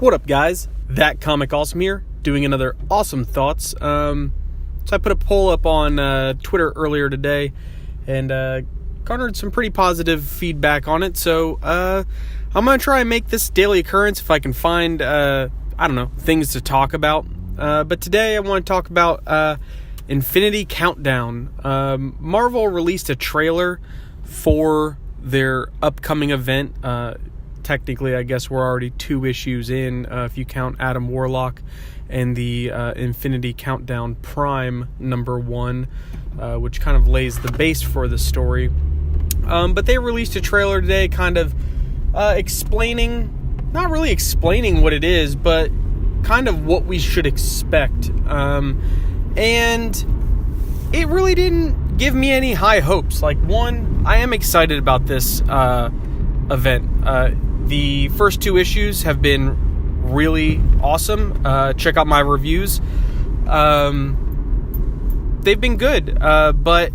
What up, guys? That Comic Awesome here, doing another awesome thoughts. So I put a poll up on Twitter earlier today, and garnered some pretty positive feedback on it. So I'm gonna try and make this daily occurrence if I can find things to talk about. But today I want to talk about Infinity Countdown. Marvel released a trailer for their upcoming event. Technically, I guess we're already 2 issues in, if you count Adam Warlock and the Infinity Countdown Prime #1, which kind of lays the base for the story. But they released a trailer today kind of not really explaining what it is, but kind of what we should expect. And it really didn't give me any high hopes. Like, one, I am excited about this event. The first 2 issues have been really awesome. Check out my reviews. They've been good. But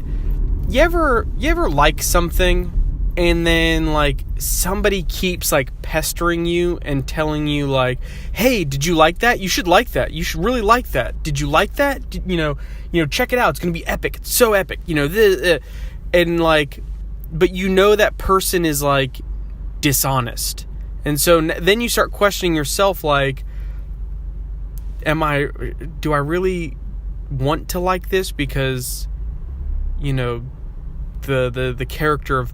you ever like something and then like somebody keeps like pestering you and telling you like, hey, did you like that? You should like that. You should really like that. Did you like that? Check it out. It's going to be epic. It's so epic. And like, but that person is like dishonest. And so then you start questioning yourself, like, do I really want to like this? Because, the character of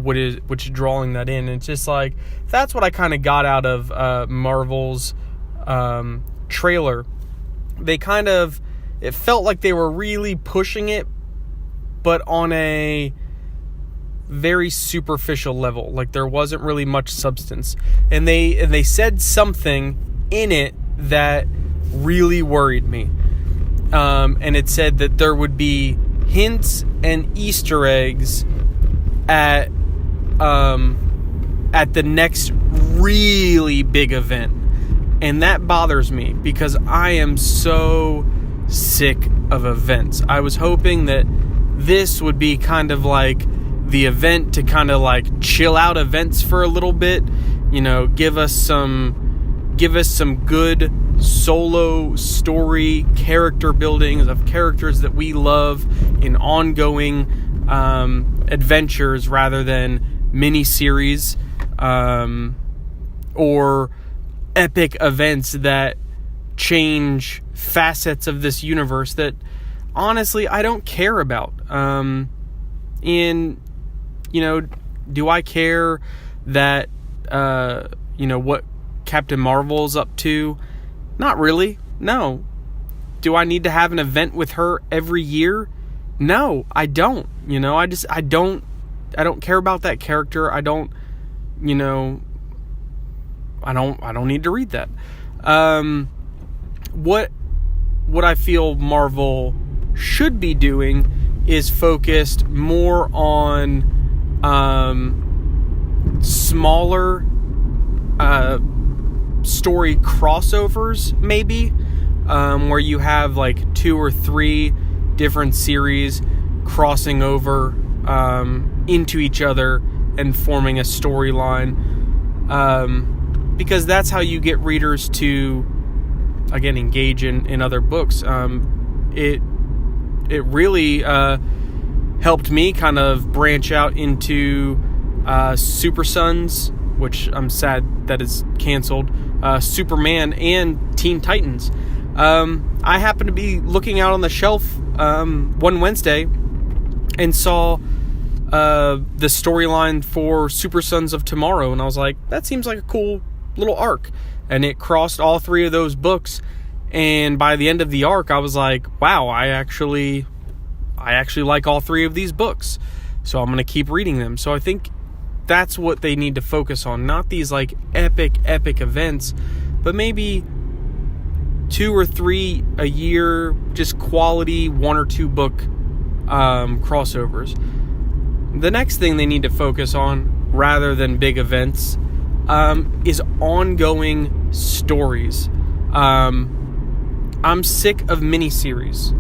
which is drawing that in. And it's just like, that's what I kind of got out of Marvel's trailer. It felt like they were really pushing it, but on a very superficial level. Like, there wasn't really much substance. And they said something in it that really worried me. And it said that there would be hints and Easter eggs at the next really big event. And that bothers me because I am so sick of events. I was hoping that this would be kind of like the event to kind of like chill out events for a little bit, give us some good solo story character buildings of characters that we love in ongoing adventures rather than miniseries or epic events that change facets of this universe that honestly I don't care about. Do I care that, what Captain Marvel's up to? Not really. No. Do I need to have an event with her every year? No, I don't. I don't care about that character. I don't need to read that. What I feel Marvel should be doing is focused more on smaller story crossovers, maybe, where you have like 2 or 3 different series crossing over into each other and forming a storyline, because that's how you get readers to, again, engage in other books. It really helped me kind of branch out into Super Sons, which I'm sad that is canceled, Superman, and Teen Titans. I happened to be looking out on the shelf one Wednesday and saw the storyline for Super Sons of Tomorrow, and I was like, that seems like a cool little arc. And it crossed all 3 of those books, and by the end of the arc I was like, wow, I actually like all 3 of these books, so I'm going to keep reading them. So I think that's what they need to focus on, not these like epic events, but maybe 2 or 3 a year, just quality 1 or 2 book crossovers. The next thing they need to focus on, rather than big events, is ongoing stories. I'm sick of miniseries.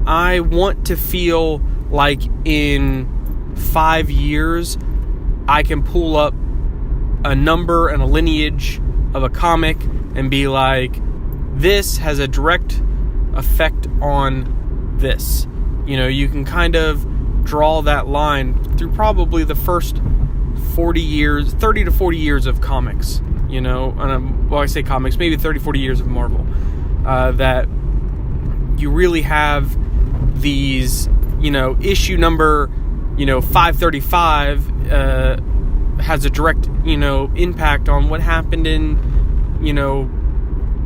I want to feel like in 5 years I can pull up a number and a lineage of a comic and be like, this has a direct effect on this. You can kind of draw that line through probably the first 30 to 40 years of comics, and I say comics, maybe 30, 40 years of Marvel, that you really have these, issue number, 535 has a direct, impact on what happened in,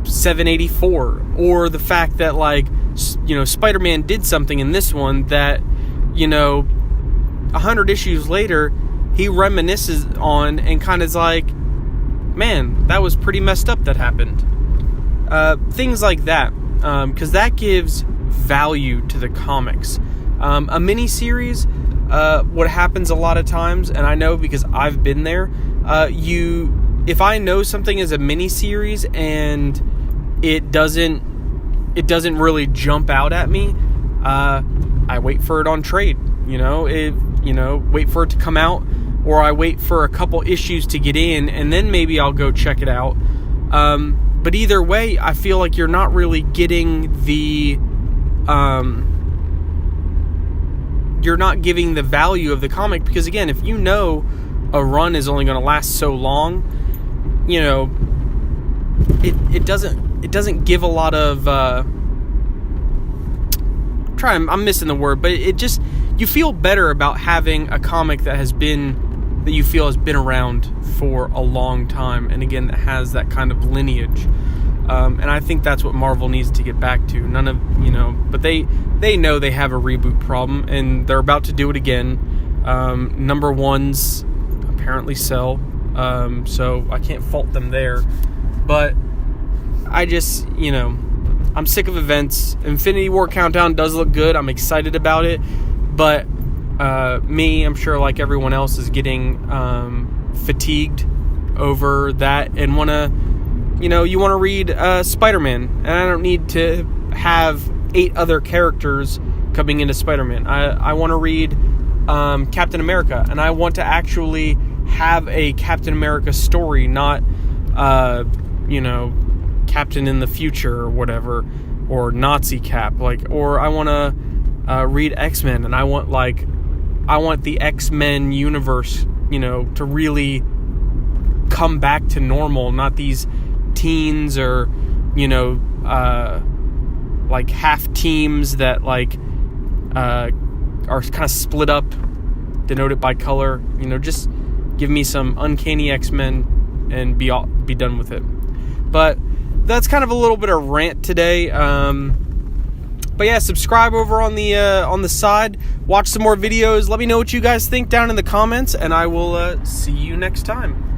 784, or the fact that, like, Spider-Man did something in this one that, 100 issues later, he reminisces on and kind of is like, man, that was pretty messed up that happened. Things like that, because that gives value to the comics. A miniseries, what happens a lot of times, and I know because I've been there, if I know something is a miniseries and it doesn't really jump out at me, I wait for it on trade. Wait for it to come out, or I wait for a couple issues to get in, and then maybe I'll go check it out. But either way, I feel like you're not really getting you're not giving the value of the comic, because again, if you know a run is only going to last so long, it doesn't give a lot of I'm missing the word, but it just, you feel better about having a comic that you feel has been around for a long time, and again, that has that kind of lineage. And I think that's what Marvel needs to get back to. But they know they have a reboot problem, and they're about to do it again. Number ones apparently sell, so I can't fault them there. But I just, I'm sick of events. Infinity War Countdown does look good. I'm excited about it. But I'm sure like everyone else, is getting fatigued over that and want to, you want to read Spider-Man. And I don't need to have 8 other characters coming into Spider-Man. I want to read Captain America. And I want to actually have a Captain America story, not, Captain in the Future or whatever, or Nazi Cap, or I want to read X-Men, and I want the X-Men universe, to really come back to normal, not these teens or, half teams that are kind of split up, denoted by color. Just give me some uncanny X-Men and be done with it. But that's kind of a little bit of rant today. But yeah, subscribe over on the side. Watch some more videos. Let me know what you guys think down in the comments, and I will see you next time.